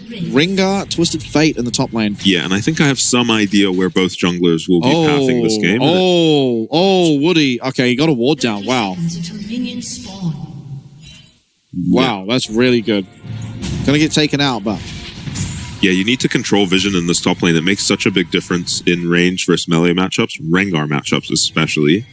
Rengar, Twisted Fate in the top lane. Yeah, and I think I have some idea where both junglers will be pathing this game. Woody. Okay, he got a ward down. Wow. Wow, that's really good. Gonna get taken out, but... Yeah, you need to control vision in this top lane. It makes such a big difference in range versus melee matchups, Rengar matchups especially.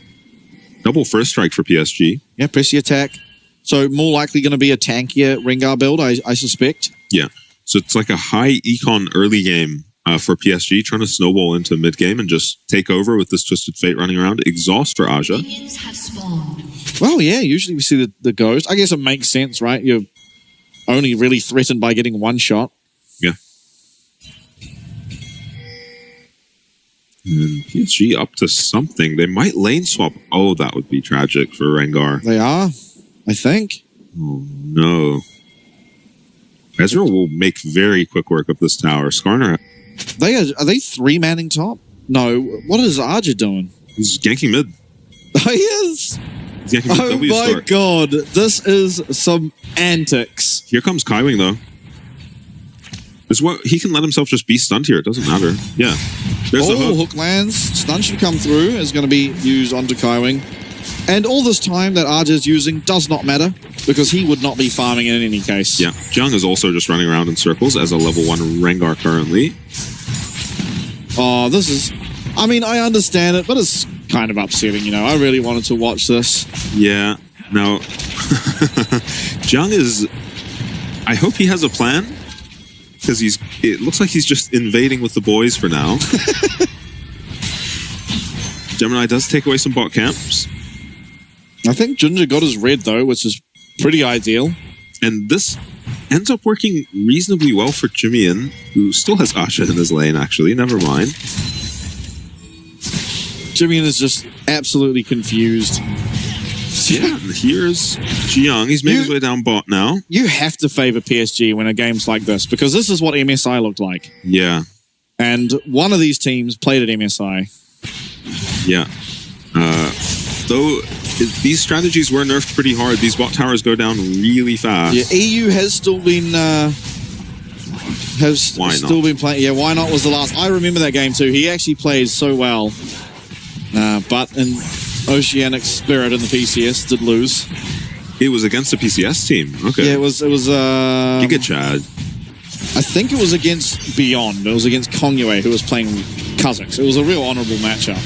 Double first strike for PSG. Yeah, pressy attack. So more likely going to be a tankier Rengar build, I suspect. Yeah, so it's like a high econ early game for PSG, trying to snowball into mid game and just take over with this Twisted Fate running around. Exhaust for Aja. Well, yeah, usually we see the ghost. I guess it makes sense, right? You're only really threatened by getting one shot. Yeah. And PSG up to something. They might lane swap. Oh, that would be tragic for Rengar. They are, I think. Oh, no. Ezra will make very quick work of this tower. Skarner... Are they three-manning top? No. What is Aja doing? He's ganking mid. Oh, he is? He's ganking mid. Oh, my God. This is some antics. Here comes Kaiwing, though. He can let himself just be stunned here. It doesn't matter. Yeah. There's the hook lands. Stun should come through. Is going to be used onto Kaiwing. And all this time that Aja is using does not matter because he would not be farming in any case. Yeah. Jung is also just running around in circles as a level 1 Rengar currently. Oh, this is... I mean, I understand it, but it's kind of upsetting, you know. I really wanted to watch this. Yeah. Now, Jung is... I hope he has a plan. Because it looks like he's just invading with the boys for now. Gemini does take away some bot camps. I think Ginger got his red, though, which is pretty ideal. And this ends up working reasonably well for Jimian, who still has Asha in his lane, actually. Never mind. Jimian is just absolutely confused. Yeah, here's Jiang. He's made his way down bot now. You have to favor PSG when a game's like this, because this is what MSI looked like. Yeah. And one of these teams played at MSI. Yeah. Though these strategies were nerfed pretty hard, these bot towers go down really fast. Yeah, EU has still been... been playing... Yeah, Why Not was the last... I remember that game too. He actually played so well. But in... Oceanic Spirit in the PCS did lose. It was against the PCS team. Okay. Yeah, it was Giga Chad. I think it was against Beyond. It was against Kongyue, who was playing Kazakhs. It was a real honorable matchup.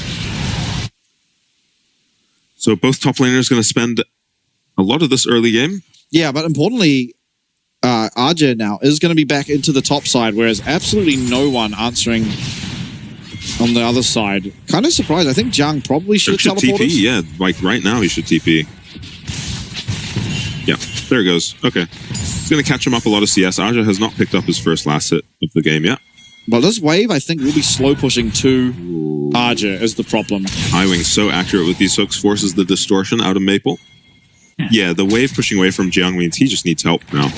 So both top laners going to spend a lot of this early game. Yeah, but importantly, Aja now is going to be back into the top side, whereas absolutely no one answering on the other side. Kind of surprised. I think Jiang probably should teleport TP, yeah. Like right now he should TP. Yeah, there it goes. Okay. He's going to catch him up a lot of CS. Aja has not picked up his first last hit of the game yet. Well, this wave, I think, will be slow pushing to Aja is the problem. Kaiwing so accurate with these hooks, forces the distortion out of Maple. Yeah, the wave pushing away from Jiang means he just needs help now.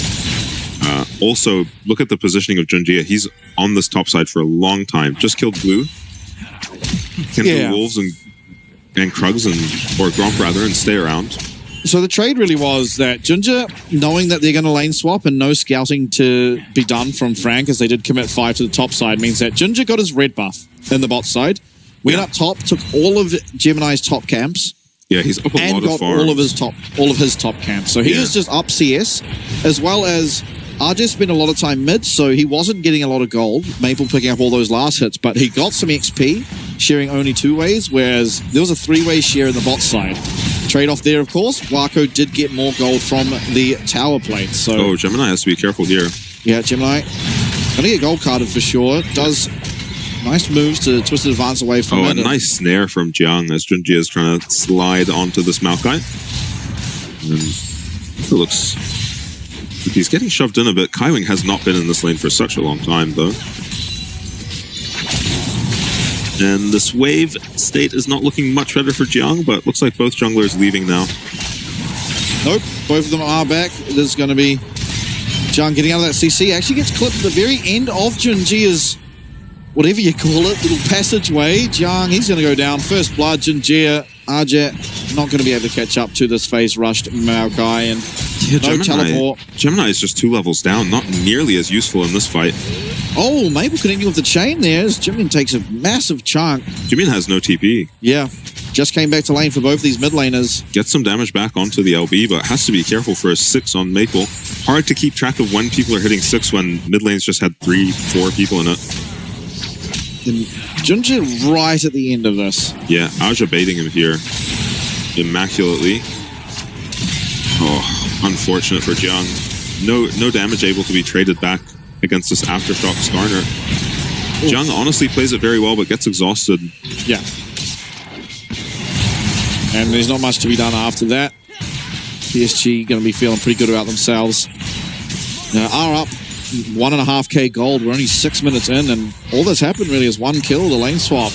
Also, look at the positioning of Junjie. He's on this top side for a long time. Just killed Blue. Can do Wolves and Krugs or Gromp rather and stay around. So the trade really was that Ginger, knowing that they're going to lane swap and no scouting to be done from Frank as they did commit 5 to the top side, means that Ginger got his red buff in the bot side, went up top, took all of Gemini's top camps. Yeah, he's up a lot of farms. And got all of his top camps. So he was just up CS, as well as RJ spent a lot of time mid, so he wasn't getting a lot of gold. Maple picking up all those last hits, but he got some XP, sharing only 2 ways, whereas there was a 3-way share in the bot side. Trade-off there, of course. Wako did get more gold from the tower plate. So Gemini has to be careful here. Yeah, Gemini. Gonna get gold carded for sure. Does nice moves to Twisted Advance away from it. A nice snare from Jiang as Junji is trying to slide onto this Maokai. And it looks... He's getting shoved in a bit. Kaiwing has not been in this lane for such a long time, though. And this wave state is not looking much better for Jiang, but looks like both junglers leaving now. Nope, both of them are back. There's going to be Jiang getting out of that CC. Actually gets clipped at the very end of Junjia's, whatever you call it, little passageway. Jiang, he's going to go down. First blood, Junjia RJ not going to be able to catch up to this phase rushed Maokai, and no teleport. Gemini is just 2 levels down, not nearly as useful in this fight. Oh, Maple connecting with the chain there as Jimin takes a massive chunk. Jimin has no TP. Yeah, just came back to lane for both these mid laners. Gets some damage back onto the LB, but has to be careful for a 6 on Maple. Hard to keep track of when people are hitting 6 when mid lanes just had 3, 4 people in it. And Junji right at the end of this. Yeah, Aja baiting him here immaculately. Oh, unfortunate for Jiang. No damage able to be traded back against this Aftershock Skarner. Jiang honestly plays it very well, but gets exhausted. Yeah. And there's not much to be done after that. PSG going to be feeling pretty good about themselves. Now, are up 1.5k gold. We're only 6 minutes in, and all that's happened really is 1 kill, the lane swap.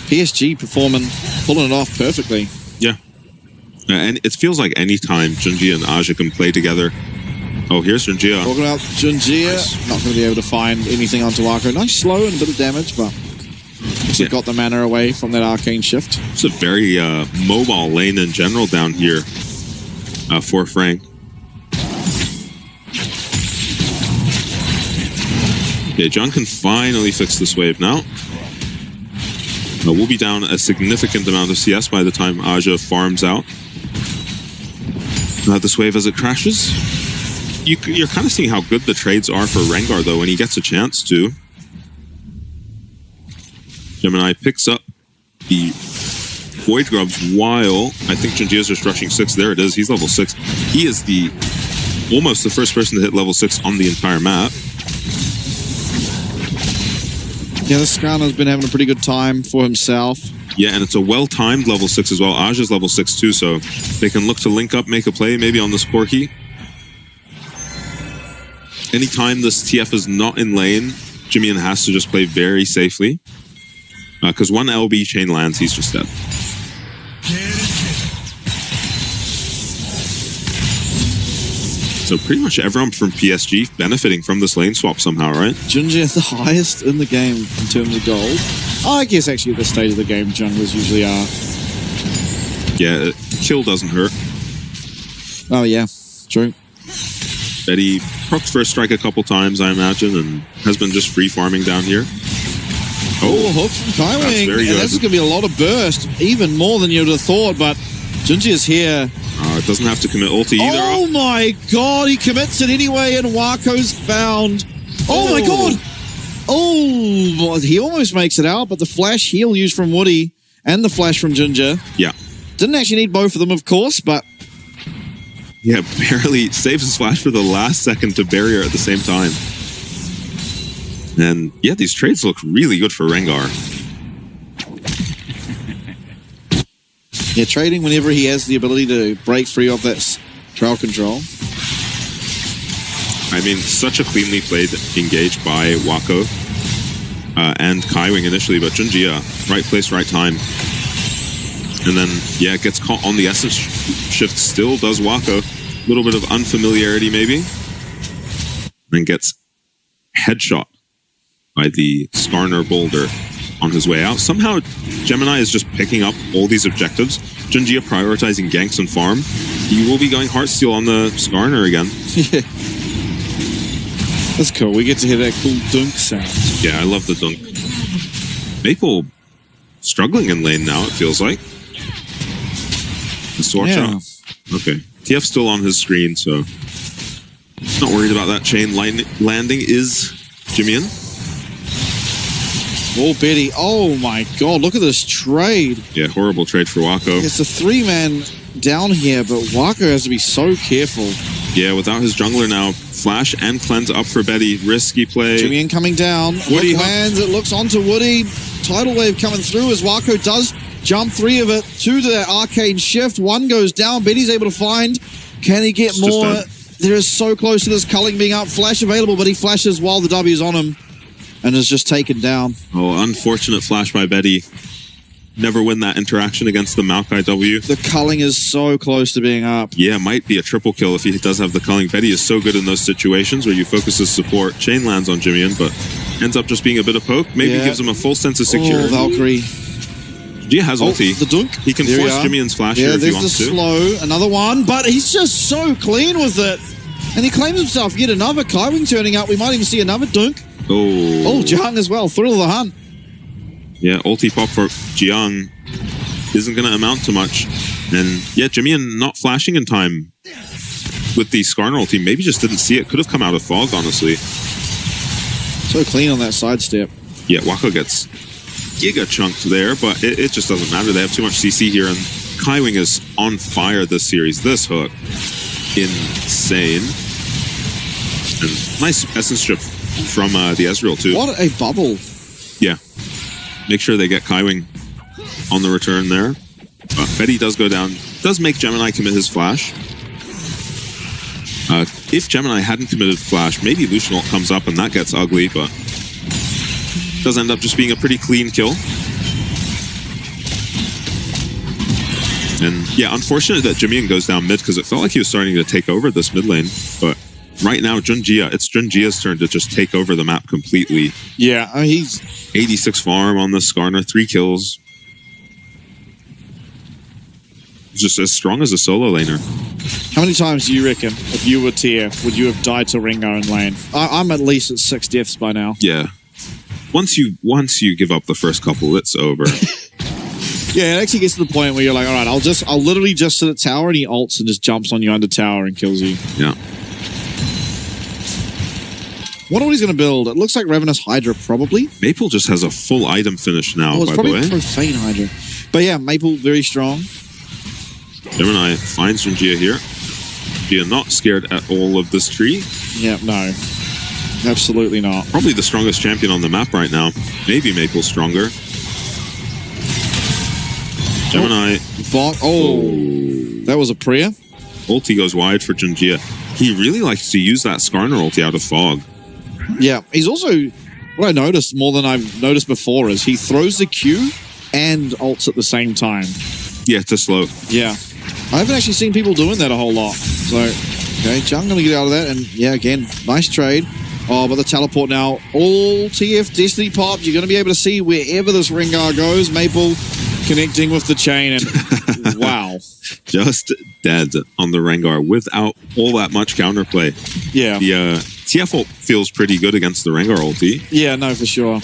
PSG performing, pulling it off perfectly. Yeah. And it feels like any time Junji and Aja can play together. Oh, here's Junjia. Talking about Junjia, nice. Not going to be able to find anything onto Arco. Nice slow and a bit of damage, but also got the mana away from that arcane shift. It's a very mobile lane in general down here for Frank. Okay, John can finally fix this wave now. We'll be down a significant amount of CS by the time Aja farms out. This wave as it crashes. You're kind of seeing how good the trades are for Rengar, though, when he gets a chance to. Gemini picks up the Void Grubs while I think Junjia's just rushing 6. There it is. He's level 6. He is almost the first person to hit level 6 on the entire map. Yeah, this Skarner's been having a pretty good time for himself. Yeah, and it's a well-timed level 6 as well. Aja's level 6 too, so they can look to link up, make a play, maybe on this Corki. Anytime this TF is not in lane, Jimian has to just play very safely. Because one LB chain lands, he's just dead. So pretty much everyone from PSG benefiting from this lane swap somehow, right? Junji is the highest in the game in terms of gold. I guess actually at this stage of the game, junglers usually are. Yeah, kill doesn't hurt. Oh yeah, true. Betty procs first strike a couple times, I imagine, and has been just free farming down here. Oh, hook from Kaiwing. Very good. And that's going to be a lot of burst, even more than you would have thought, but Junji is here. It doesn't have to commit ulti either. Oh my god, he commits it anyway, and Wako's found. Oh my god! Oh, he almost makes it out, but the flash heal used from Woody and the flash from Ginger. Yeah. Didn't actually need both of them, of course, but... Yeah, barely saves his flash for the last second to barrier at the same time. And yeah, these trades look really good for Rengar. Yeah, trading whenever he has the ability to break free of that trail control. I mean, such a cleanly played engage by Wako and Kaiwing initially, but Junjia, right place, right time. And then, yeah, gets caught on the essence shift still, does Wako. A little bit of unfamiliarity, maybe. Then gets headshot by the Skarner Boulder on his way out. Somehow, Gemini is just picking up all these objectives. Junjia prioritizing ganks and farm. He will be going Heartsteel on the Skarner again. Yeah. That's cool. We get to hear that cool dunk sound. Yeah, I love the dunk. Maple struggling in lane now, it feels like. Watch out. Okay. TF still on his screen, so not worried about that chain landing is Jimian. Oh, Betty. Oh, my God. Look at this trade. Yeah, horrible trade for Wako. It's a 3-man down here, but Wako has to be so careful. Yeah, without his jungler now, Flash and Cleanse up for Betty. Risky play. Jimian coming down. Woody lands. It looks onto Woody. Tidal wave coming through as Wako does jump 3 of it. 2 to that arcane shift. 1 goes down. Betty's able to find. Can he get more? There is so close to this culling being up. Flash available, but he flashes while the W's on him and is just taken down. Oh, unfortunate flash by Betty. Never win that interaction against the Maokai W. The culling is so close to being up. Yeah, might be a triple kill if he does have the culling. Betty is so good in those situations where you focus his support. Chain lands on Jimian, but ends up just being a bit of poke. Maybe gives him a full sense of security. Oh, Valkyrie. Gia has ulti. The dunk. He can There we force are. Jimmy flash here if he there's the wants to. slow. Another one, but he's just so clean with it. And he claims himself yet another Kaiwing turning up. We might even see another dunk. Oh, Jiang as well. Thrill of the hunt. Yeah, ulti pop for Jiang isn't going to amount to much. And yeah, Jimmy not flashing in time with the Skarner ulti. Maybe just didn't see it. Could have come out of fog, honestly. So clean on that sidestep. Yeah, Wako gets giga chunked there, but it just doesn't matter. They have too much CC here, and Kaiwing is on fire this series. This hook, insane. And nice essence strip from the Ezreal too. What a bubble. Yeah. Make sure they get Kaiwing on the return there. Betty does go down. Does make Gemini commit his flash. If Gemini hadn't committed flash, maybe Lucian ult comes up and that gets ugly, but does end up just being a pretty clean kill. And yeah, unfortunate that Jimmy goes down mid because it felt like he was starting to take over this mid lane. But right now, it's Junjia's turn to just take over the map completely. Yeah, I mean, he's 86 farm on the Skarner, 3 kills. Just as strong as a solo laner. How many times do you reckon, if you were TF, would you have died to Ringo in lane? I'm at least at 6 deaths by now. Yeah. Once you give up the first couple, it's over. Yeah, it actually gets to the point where you're like, all right, I'll literally just sit at tower, and he ults and just jumps on you under tower and kills you. Yeah. Wonder what he's going to build. It looks like Ravenous Hydra, probably. Maple just has a full item finish now, It's by the way. probably Profane Hydra. But yeah, Maple, very strong. Gemini finds Junjia here. Junjia not scared at all of this tree. Yeah, no. Absolutely not. Probably the strongest champion on the map right now. Maybe Maple's stronger. Gemini. That was a prayer. Ulti goes wide for Junjia. He really likes to use that Skarner ulti out of fog. Yeah, he's also... What I noticed more than I've noticed before is he throws the Q and ults at the same time. Yeah, to slow. Yeah. I haven't actually seen people doing that a whole lot. So, okay, Jung going to get out of that. And yeah, again, nice trade. Oh, but the teleport now. All TF Destiny popped. You're going to be able to see wherever this Rengar goes. Maple connecting with the chain. And wow. Just dead on the Rengar without all that much counterplay. Yeah. The TF ult feels pretty good against the Rengar ulti. Yeah, no, for sure.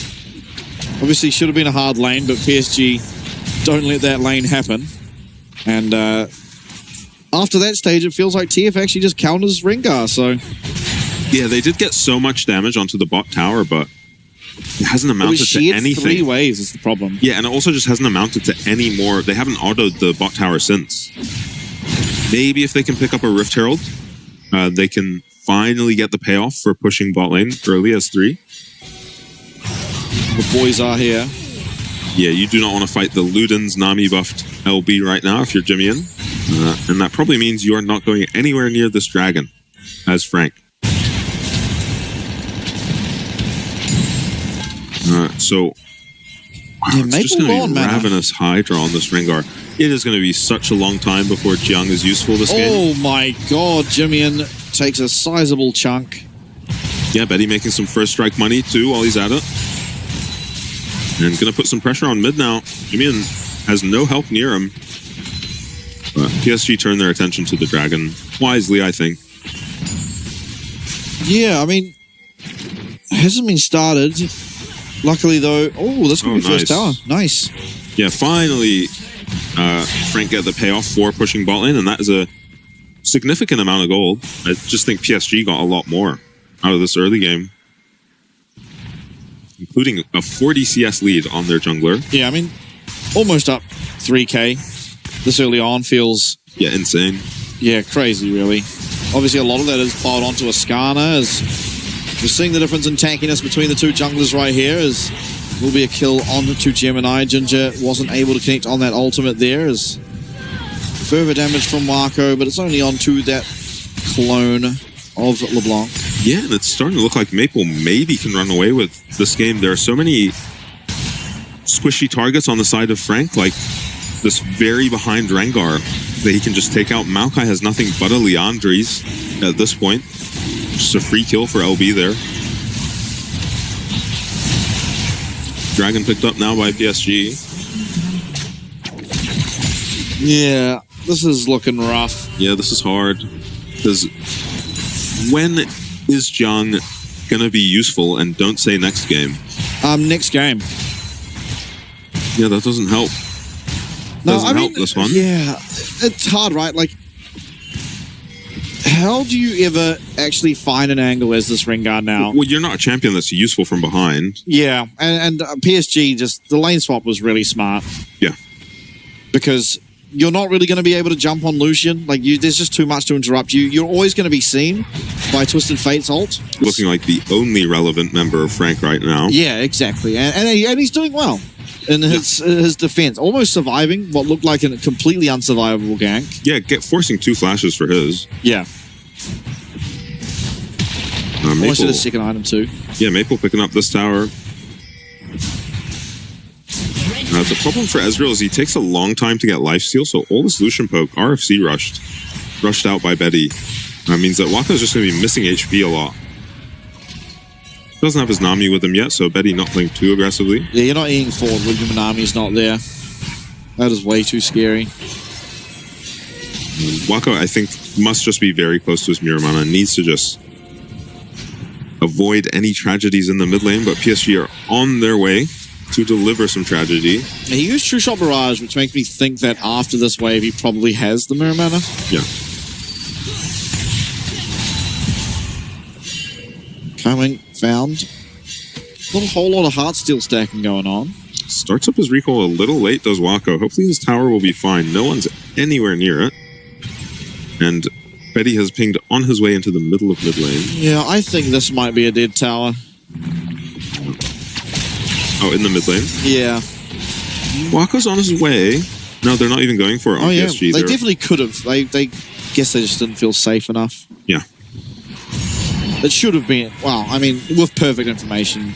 Obviously, should have been a hard lane, but PSG don't let that lane happen. And after that stage, it feels like TF actually just counters Rengar, so... Yeah, they did get so much damage onto the bot tower, but it hasn't amounted to anything. 3 waves is the problem. Yeah, and it also just hasn't amounted to any more. They haven't autoed the bot tower since. Maybe if they can pick up a Rift Herald, they can finally get the payoff for pushing bot lane early as 3. The boys are here. Yeah, you do not want to fight the Ludens Nami buffed LB right now if you're Jimmyin. And that probably means you are not going anywhere near this dragon as Frank. So, wow, it's just going to be Ravenous Hydra on this Rengar. It is going to be such a long time before Jiang is useful this game. Oh my god, Jimmyin takes a sizable chunk. Yeah, Betty making some first strike money too while he's at it. And going to put some pressure on mid now. Jimmyin has no help near him. But PSG turned their attention to the dragon wisely, I think. Yeah, I mean, it hasn't been started. Luckily, though... Oh, this could be first tower. Nice. Yeah, finally, Frank get the payoff for pushing bot lane, and that is a significant amount of gold. I just think PSG got a lot more out of this early game, including a 40 CS lead on their jungler. Yeah, I mean, almost up 3k this early on feels... Yeah, insane. Yeah, crazy, really. Obviously, a lot of that is piled onto a Skarner, as we're seeing the difference in tankiness between the two junglers right here, as will be a kill on to Gemini. Ginger wasn't able to connect on that ultimate there, as further damage from Marco, but it's only onto that clone of LeBlanc. Yeah, and it's starting to look like Maple maybe can run away with this game. There are so many squishy targets on the side of Frank, like this very behind Rengar, that he can just take out. Maokai has nothing but a Liandry's at this point. Just a free kill for LB there. Dragon picked up now by PSG. Yeah, this is looking rough. Yeah, this is hard. Because when is Jiang gonna be useful? And don't say next game. Next game. Yeah, that doesn't help. Doesn't help this one. Yeah, it's hard, right? Like, how do you ever actually find an angle as this Rengar now? Well, you're not a champion that's useful from behind. Yeah, and PSG, just the lane swap was really smart. Yeah. Because you're not really going to be able to jump on Lucian. Like, there's just too much to interrupt you. You're always going to be seen by Twisted Fate's ult. Looking like the only relevant member of Frank right now. Yeah, exactly. And he's doing well in his defense. Almost surviving what looked like a completely unsurvivable gank. Yeah, forcing 2 flashes for his. Yeah. Maple, Almost did a second item too. Yeah, Maple picking up this tower. The problem for Ezreal is he takes a long time to get lifesteal, so all this Lucian poke, RFC rushed out by Betty. Means that Waka's just going to be missing HP a lot. Doesn't have his Nami with him yet, so Betty not playing too aggressively. Yeah, you're not eating forward when your Nami's not there. That is way too scary. Waka, I think, must just be very close to his Miramana and needs to just avoid any tragedies in the mid lane, but PSG are on their way to deliver some tragedy. Yeah, he used True Shot Barrage, which makes me think that after this wave, he probably has the Miramana. Yeah. Coming, found. Not a whole lot of Heartsteel stacking going on. Starts up his recall a little late, does Wako. Hopefully his tower will be fine. No one's anywhere near it. And Betty has pinged on his way into the middle of mid lane. Yeah, I think this might be a dead tower. Oh, in the mid lane? Yeah. Waka's on his way. No, they're not even going for it on PSG. They definitely could have. They guess they just didn't feel safe enough. Yeah. It should have been. Well, I mean, with perfect information.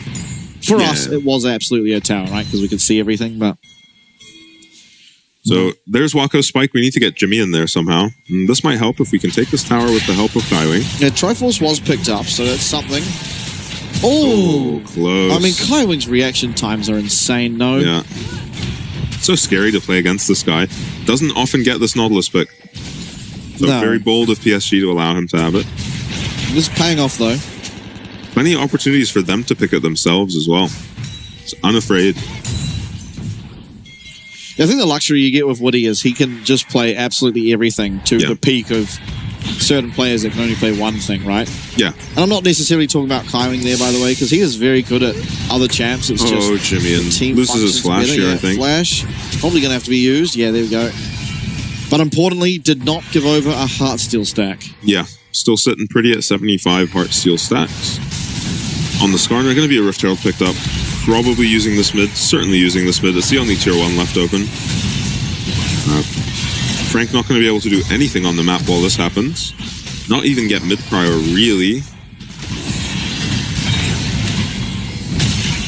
For us, it was absolutely a tower, right? Because we could see everything, but... So there's Wako's spike. We need to get Jimmy in there somehow. And this might help if we can take this tower with the help of Kaiwing. Yeah, Triforce was picked up, so that's something. Oh, close. I mean, Kaiwing's reaction times are insane, no? Yeah. So scary to play against this guy. Doesn't often get this Nautilus pick. So very bold of PSG to allow him to have it. This is paying off, though. Plenty of opportunities for them to pick it themselves as well. It's unafraid. I think the luxury you get with Woody is he can just play absolutely everything to the peak of certain players that can only play one thing, right? Yeah. And I'm not necessarily talking about Kaiwing there, by the way, because he is very good at other champs. It's just Jimmy and team loses his flash here, I think. Flash. Probably going to have to be used. Yeah, there we go. But importantly, did not give over a Heartsteel stack. Yeah. Still sitting pretty at 75 Heartsteel stacks. On the Skarner, going to be a Rift Herald picked up. Probably using this mid. Certainly using this mid. It's the only tier 1 left open. Frank not going to be able to do anything on the map while this happens. Not even get mid prior, really.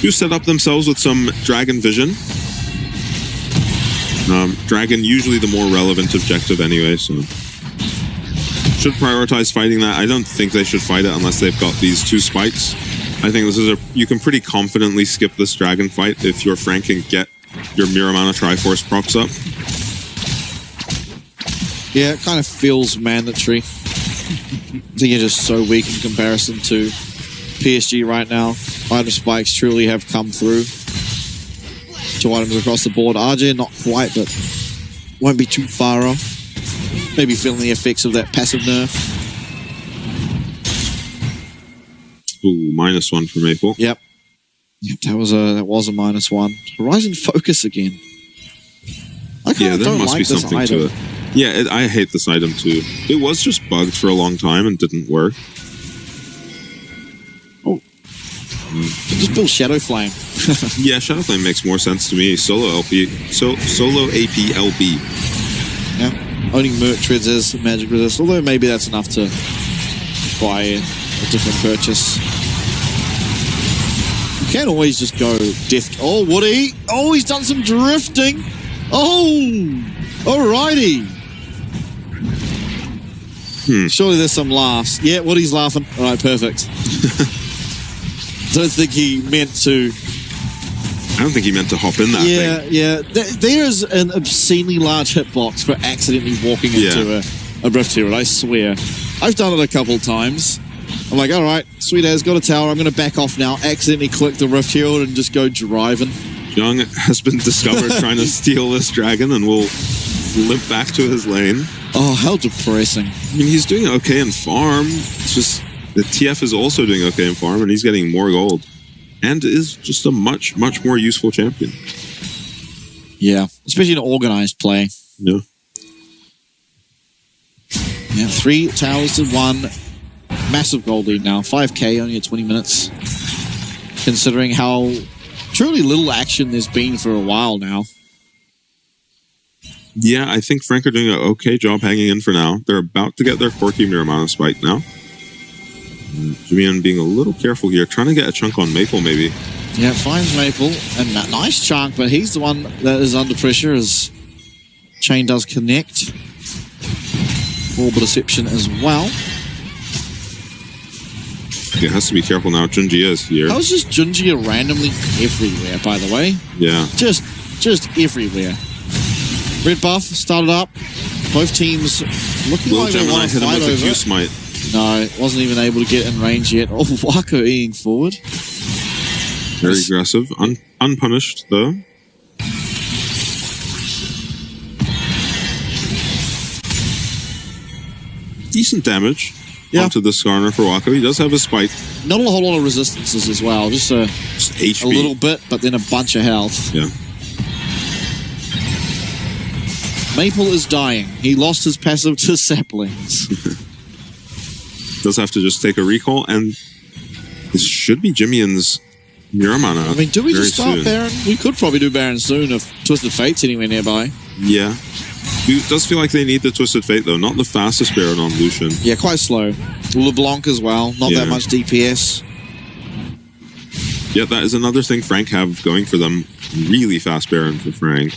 Do set up themselves with some Dragon Vision. Dragon, usually the more relevant objective anyway, so... Should prioritize fighting that. I don't think they should fight it unless they've got these 2 spikes. I think this is you can pretty confidently skip this dragon fight if your Frank can get your Miramana Triforce procs up. Yeah, it kind of feels mandatory. I think you're just so weak in comparison to PSG right now. Item spikes truly have come through. 2 items across the board. RJ not quite, but won't be too far off. Maybe feeling the effects of that passive nerf. Ooh, -1 for Maple. Yep, that was a -1. Horizon Focus again. I kind of don't like this item. To it. Yeah, I hate this item too. It was just bugged for a long time and didn't work. Oh, just build Shadow Flame. Yeah, Shadow Flame makes more sense to me. Solo AP LB. Yeah, owning Merc Treads as magic resist, although maybe that's enough to buy a different purchase. You can't always just go death. Oh, Woody! Oh, he's done some drifting. Oh, alrighty. Surely there's some laughs. Yeah, Woody's laughing. All right, perfect. Don't think he meant to I don't think he meant to hop in that thing. Yeah. There's an obscenely large hitbox for accidentally walking into a Rift Herald, I swear. I've done it a couple times. I'm like, all right, sweet as, got a tower, I'm going to back off now, accidentally click the Rift Herald and just go driving. Jung has been discovered trying to steal this dragon and will limp back to his lane. Oh, how depressing. I mean, he's doing okay in farm. It's just the TF is also doing okay in farm, and he's getting more gold. And is just a much, much more useful champion. Yeah, especially in organized play. Yeah. Yeah, 3 towers to 1. Massive gold lead now. 5k, only at 20 minutes. Considering how truly little action there's been for a while now. Yeah, I think Frank are doing an okay job hanging in for now. They're about to get their Corki Miramana spike now. Jimmy being a little careful here, trying to get a chunk on Maple maybe. Yeah, finds Maple, and that nice chunk, but he's the one that is under pressure as Chain does connect. Orbital Deception as well. Yeah, has to be careful now. Junji is here. How's just Junji randomly everywhere, by the way? Yeah. Just everywhere. Red buff started up. Both teams looking like they want to fight over it. Smite. No, wasn't even able to get in range yet. Oh, Wako eating forward. Very aggressive. Unpunished, though. Decent damage onto the Skarner for Wako. He does have a spike. Not a whole lot of resistances as well. Just HP. A little bit, but then a bunch of health. Yeah. Maple is dying. He lost his passive to saplings. Does have to just take a recall, and this should be Jimmy's Miramana. I mean, do we just start soon. Baron? We could probably do Baron soon if Twisted Fate's anywhere nearby. Yeah. It does feel like they need the Twisted Fate, though. Not the fastest Baron on Lucian. Yeah, quite slow. LeBlanc as well. Not that much DPS. Yeah, that is another thing Frank have going for them. Really fast Baron for Frank.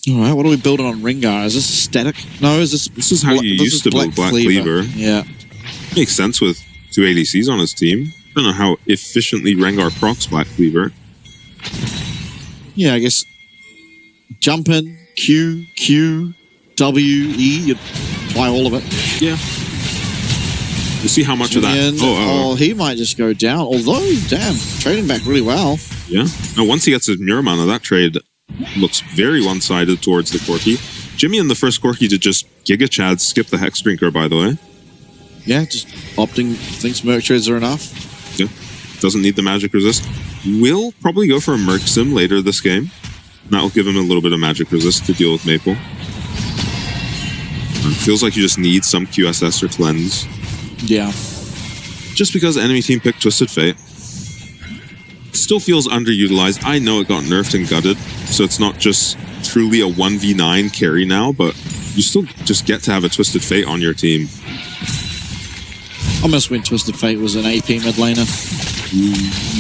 All right, what are we building on Ringar? Is this static? No, is this... This is how you used to build Black Cleaver. Yeah. Makes sense with 2 ADCs on his team. I don't know how efficiently Rengar procs Black Cleaver. Yeah, I guess... Jump in, Q, Q, W, E, you apply all of it. Yeah. We'll see how much of that... Oh, he might just go down. Although, damn, trading back really well. Yeah. Now, once he gets his Miramana, that trade looks very one-sided towards the Corki. Jimmy in the first Corki did just Giga Chad skip the Hex Drinker, by the way. Yeah, just opting, thinks Merc trades are enough. Yeah. Doesn't need the magic resist. Will probably go for a Merc Sim later this game. That'll give him a little bit of magic resist to deal with Maple. Feels like you just need some QSS or cleanse. Yeah. Just because enemy team picked Twisted Fate. Still feels underutilized. I know it got nerfed and gutted, so it's not just truly a 1v9 carry now, but you still just get to have a Twisted Fate on your team. I miss when Twisted Fate was an AP mid laner.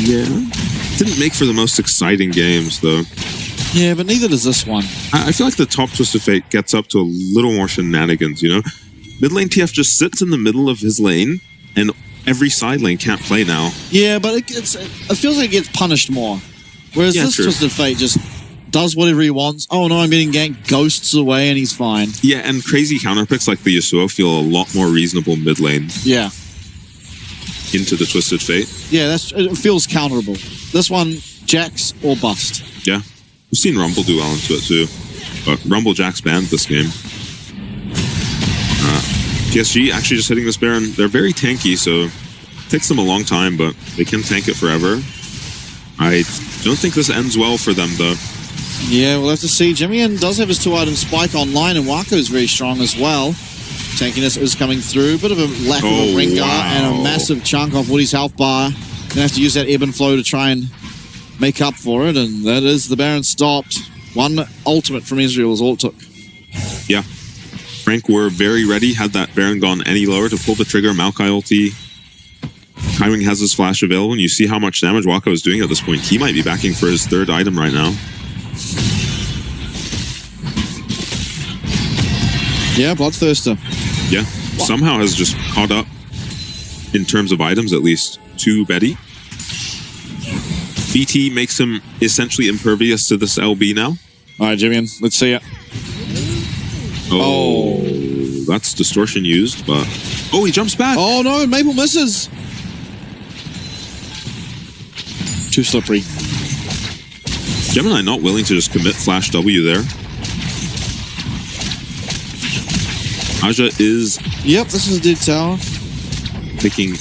Yeah. Didn't make for the most exciting games, though. Yeah, but neither does this one. I feel like the top Twisted Fate gets up to a little more shenanigans, you know? Mid lane TF just sits in the middle of his lane, and every side lane can't play now. Yeah, but it feels like it gets punished more. Whereas this Twisted Fate just does whatever he wants. Oh no, I'm getting ganked, ghosts away, and he's fine. Yeah, and crazy counterpicks like the Yasuo feel a lot more reasonable mid lane. Yeah. Into the Twisted Fate. Yeah, it feels counterable. This one, Jax or bust. Yeah. We've seen Rumble do well into it too. But Rumble Jax banned this game. PSG actually just hitting this Baron. They're very tanky, so it takes them a long time, but they can tank it forever. I don't think this ends well for them, though. Yeah, we'll have to see. Jimmyan does have his 2-item spike online, and Wako is very strong as well. Tankiness is coming through. Bit of a lack of a Rengar and a massive chunk off Woody's health bar. Gonna have to use that ebb and flow to try and make up for it, and that is the Baron stopped. One ultimate from Israel is all it took. Yeah. Frank were very ready. Had that Baron gone any lower to pull the trigger, Maokai ulti. Kaiwing has his flash available, and you see how much damage Wako is doing at this point. He might be backing for his 3rd item right now. Yeah, Bloodthirster. Yeah. Somehow has just caught up, in terms of items at least, to Betty. BT makes him essentially impervious to this LB now. All right, Jimmy, let's see it. Oh, that's distortion used, but... Oh, he jumps back. Oh, no, Maple misses. Too slippery. Gemini not willing to just commit Flash W there. Aja is... Yep, this is a dead tower. Taking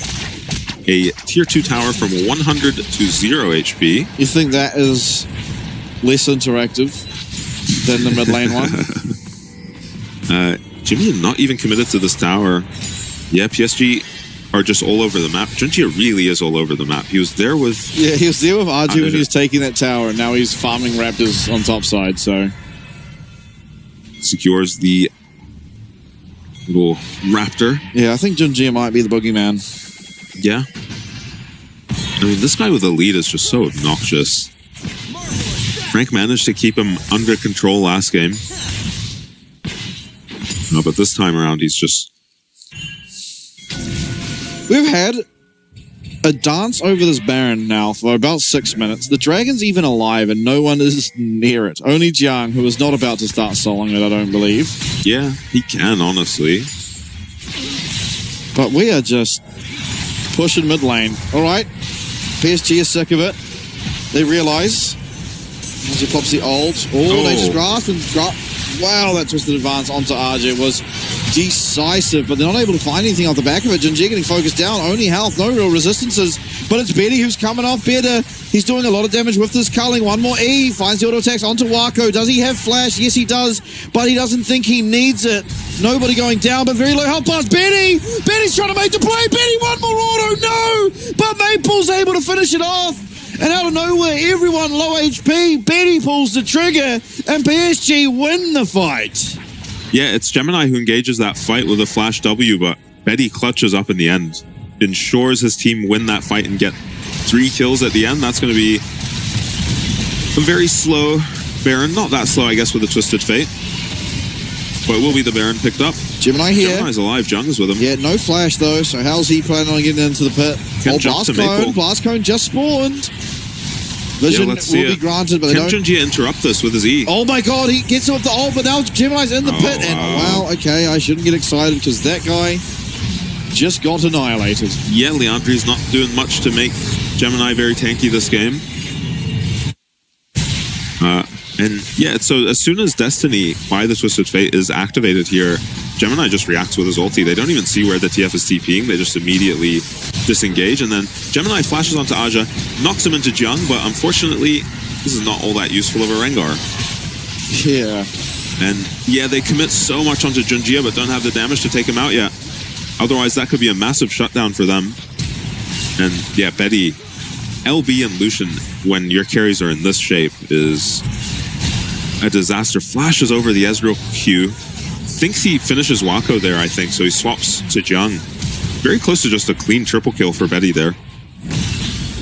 a tier 2 tower from 100 to 0 HP. You think that is less interactive than the mid lane one? Jimmy not even committed to this tower. Yeah, PSG are just all over the map. Junjie really is all over the map. He was there with... Yeah, he was there with RG when he was taking that tower, and now he's farming Raptors on top side, so... Secures the little Raptor. Yeah, I think Junjie might be the boogeyman. Yeah. I mean, this guy with the lead is just so obnoxious. Frank managed to keep him under control last game. No, but this time around, he's just... We've had a dance over this Baron now for about 6 minutes. The Dragon's even alive and no one is near it. Only Jiang, who is not about to start soloing it, I don't believe. Yeah, he can, honestly. But we are just pushing mid lane. All right, PSG is sick of it. They realize. As he pops the ult. Oh, they just grasp and drop. Wow, that twisted advance onto RJ was decisive, but they're not able to find anything off the back of it. Junjie getting focused down, only health, no real resistances, but it's Betty who's coming off better. He's doing a lot of damage with this culling. One more E, finds the auto attacks onto Wako. Does he have flash? Yes, he does, but he doesn't think he needs it. Nobody going down, but very low health pass. Betty! Betty's trying to make the play. Betty, one more auto, no! But Maple's able to finish it off. And out of nowhere, everyone low HP. Betty pulls the trigger, and PSG win the fight. Yeah, it's Gemini who engages that fight with a Flash W, but Betty clutches up in the end. Ensures his team win that fight and get 3 kills at the end. That's going to be a very slow Baron. Not that slow, I guess, with a Twisted Fate. But it will be the Baron picked up. Gemini here. Gemini's alive. Jung is with him. Yeah, no flash, though. So how's he planning on getting into the pit? Can jump to Maple. Blast Cone just spawned. Vision will be granted, but they don't. Can Junjie interrupt this with his E? Oh my god, he gets it with the ult, but now Gemini's in the pit. And wow, okay, I shouldn't get excited because that guy just got annihilated. Yeah, Leandri's not doing much to make Gemini very tanky this game. And yeah, so as soon as Destiny by the Twisted Fate is activated here, Gemini just reacts with his ulti. They don't even see where the TF is TPing. They just immediately disengage. And then Gemini flashes onto Aja, knocks him into Jiang, but unfortunately, this is not all that useful of a Rengar. Yeah. And yeah, they commit so much onto Junjie, but don't have the damage to take him out yet. Otherwise, that could be a massive shutdown for them. And yeah, Betty, LB and Lucian, when your carries are in this shape, is a disaster. Flashes over the Ezreal Q. Thinks he finishes Wako there, I think, so he swaps to Jiang. Very close to just a clean triple kill for Betty there.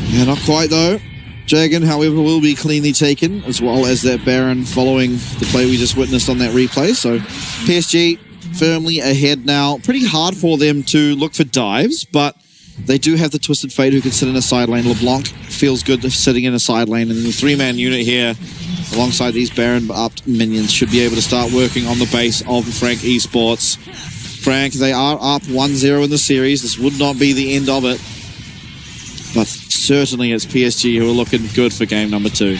Yeah, not quite, though. Dragon, however, will be cleanly taken, as well as that Baron following the play we just witnessed on that replay. So PSG firmly ahead now. Pretty hard for them to look for dives, but they do have the Twisted Fate who can sit in a side lane. LeBlanc feels good sitting in a side lane, and the 3-man unit here alongside these Baron-upped minions should be able to start working on the base of Frank Esports. Frank, they are up 1-0 in the series. This would not be the end of it. But certainly it's PSG who are looking good for game number 2.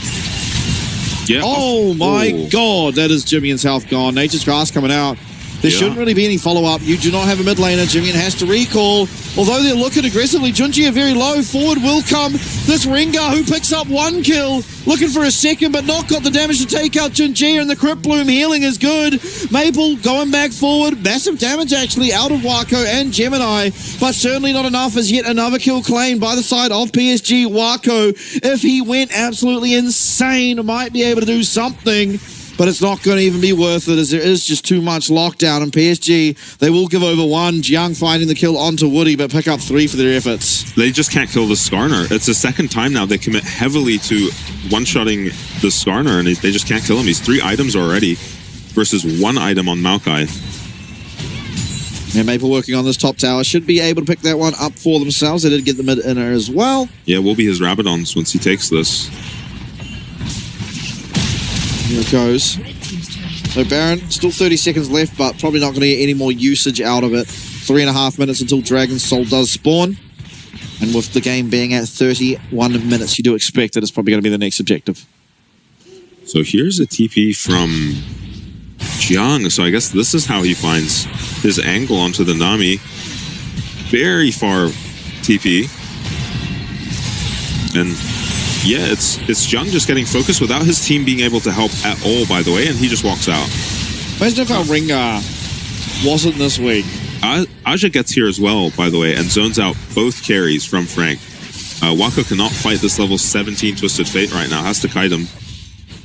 Yeah. Oh my god, that is Jimmy's health gone. Nature's Grass coming out. There shouldn't really be any follow-up. You do not have a mid laner. Jimmy has to recall. Although they're looking aggressively, Junjie are very low. Forward will come this Rengar who picks up 1 kill. Looking for a second, but not got the damage to take out Junjie, and the Crypt Bloom healing is good. Maple going back forward. Massive damage, actually, out of Wako and Gemini, but certainly not enough as yet another kill claimed by the side of PSG. Wako, if he went absolutely insane, might be able to do something. But it's not going to even be worth it as there is just too much lockdown. And PSG, they will give over 1. Jiang finding the kill onto Woody, but pick up 3 for their efforts. They just can't kill the Skarner. It's the second time now they commit heavily to one-shotting the Skarner, and they just can't kill him. He's 3 items already versus 1 item on Maokai. Yeah, Maple working on this top tower. Should be able to pick that one up for themselves. They did get the mid-inner as well. Yeah, will be his Rabadons once he takes this. Here it goes. So Baron, still 30 seconds left, but probably not going to get any more usage out of it. 3.5 minutes until Dragon's Soul does spawn. And with the game being at 31 minutes, you do expect that it's probably going to be the next objective. So here's a TP from Jiang. So I guess this is how he finds his angle onto the Nami. Very far TP. And yeah, it's Jiang just getting focused without his team being able to help at all, by the way, and he just walks out. Imagine if our Ringar wasn't this week. Aja gets here as well, by the way, and zones out both carries from Frank. Wako cannot fight this level 17 Twisted Fate right now. Has to kite him.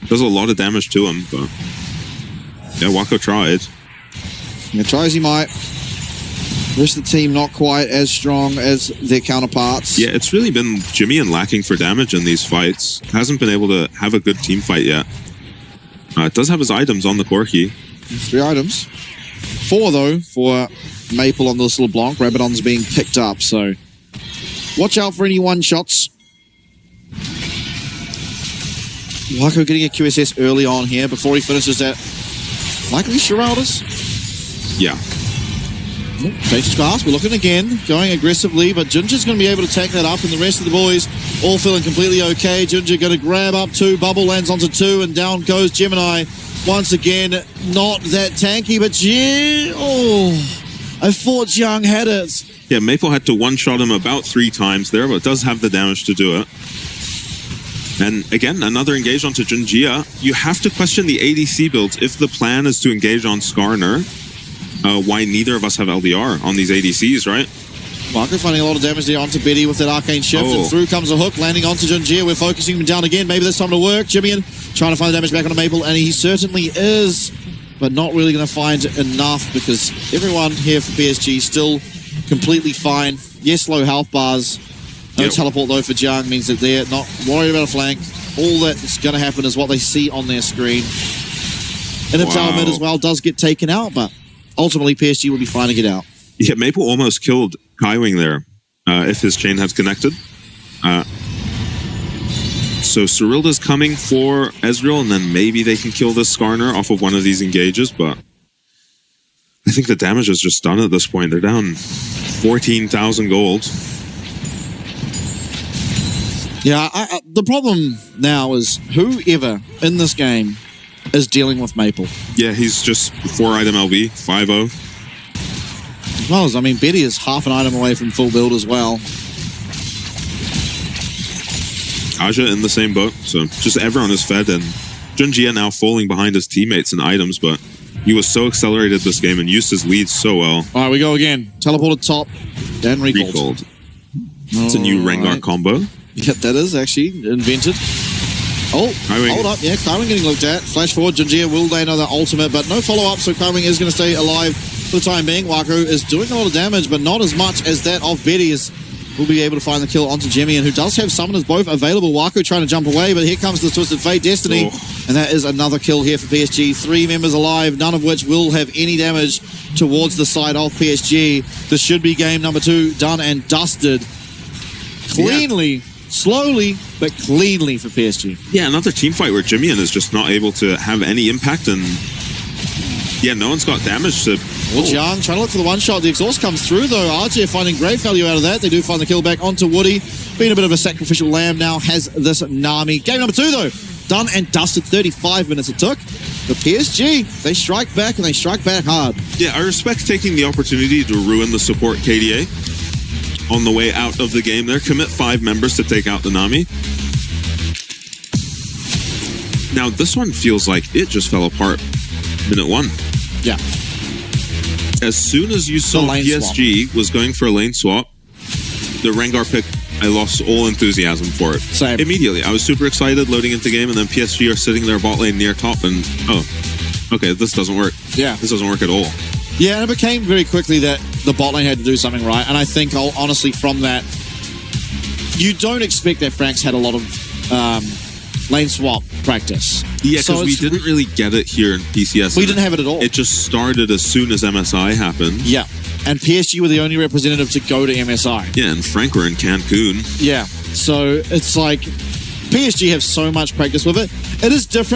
Does a lot of damage to him, but yeah, Wako tried. Yeah, try as he might. Rest of the team not quite as strong as their counterparts. Yeah, it's really been Jimmy and lacking for damage in these fights. Hasn't been able to have a good team fight yet. It does have his items on the Corki. 3 items. 4, though, for Maple on this little Blanc. Rabadon's being picked up, so watch out for any one-shots. Wako getting a QSS early on here before he finishes that. Likely Shiraldus. Yeah. Changes class. We're looking again, going aggressively, but Ginger's going to be able to take that up, and the rest of the boys all feeling completely okay. Ginger going to grab up 2, Bubble lands onto 2, and down goes Gemini. Once again, not that tanky, but yeah, I thought Jiang had it. Yeah, Maple had to one-shot him about 3 times there, but does have the damage to do it. And again, another engage onto Junjia. You have to question the ADC builds if the plan is to engage on Skarner. Why neither of us have LDR on these ADCs, right? Wako finding a lot of damage there onto Betty with that arcane shift, and through comes a hook, landing onto Junjia. We're focusing him down again. Maybe this time to work. Jimmy trying to find the damage back on Maple, and he certainly is, but not really going to find enough because everyone here for PSG still completely fine. Yes, low health bars. No teleport, though, for Jiang means that they're not worried about a flank. All that's going to happen is what they see on their screen. And the tower mid as well does get taken out, but ultimately PSG will be finding it out. Yeah, Maple almost killed Kaiwing there if his chain had connected. So Cyrilda's coming for Ezreal, and then maybe they can kill this Skarner off of one of these engages, but I think the damage is just done at this point. They're down 14,000 gold. Yeah, the problem now is whoever in this game is dealing with Maple. Yeah, he's just 4-item LB, 5-0. Well, I mean, Betty is half an item away from full build as well. Aja in the same boat, so just everyone is fed, and Junjia now falling behind his teammates in items, but he was so accelerated this game and used his lead so well. All right, we go again. Teleported top, then recalled. It's a new Rengar combo. Yeah, that is actually invented. Oh, Kaiwing. Hold up. Yeah, Kaiwing getting looked at. Flash forward, Junjia will lay another ultimate, but no follow-up, so Kaiwing is going to stay alive for the time being. Wako is doing a lot of damage, but not as much as that of Betty is. Will be able to find the kill onto Jemian, who does have summoners both available. Wako trying to jump away, but here comes the Twisted Fate Destiny, and that is another kill here for PSG. 3 members alive, none of which will have any damage towards the side of PSG. This should be game number 2 done and dusted. Cleanly, slowly, but cleanly for PSG. Yeah, another team fight where Jimian is just not able to have any impact, and yeah, no one's got damage to... Well, Jiang trying to look for the one-shot. The exhaust comes through, though. RJ finding great value out of that. They do find the kill back onto Woody. Being a bit of a sacrificial lamb now has this Nami. Game number 2, though. Done and dusted. 35 minutes it took. The PSG, they strike back, and they strike back hard. Yeah, I respect taking the opportunity to ruin the support KDA on the way out of the game there. Commit 5 members to take out the Nami. Now, this one feels like it just fell apart minute 1. Yeah. As soon as you saw PSG was going for a lane swap, the Rengar pick, I lost all enthusiasm for it. Same. Immediately. I was super excited loading into the game, and then PSG are sitting there bot lane near top, and oh, okay, this doesn't work. Yeah. This doesn't work at all. Yeah, and it became very quickly that the bot lane had to do something right, and I think, honestly, from that, you don't expect that Frank's had a lot of lane swap practice. Yeah, because we didn't really get it here in PCS. We didn't have it at all. It just started as soon as MSI happened. Yeah. and PSG were the only representative to go to MSI. Yeah, and Frank were in Cancun. Yeah, so it's like PSG have so much practice with it. It is different.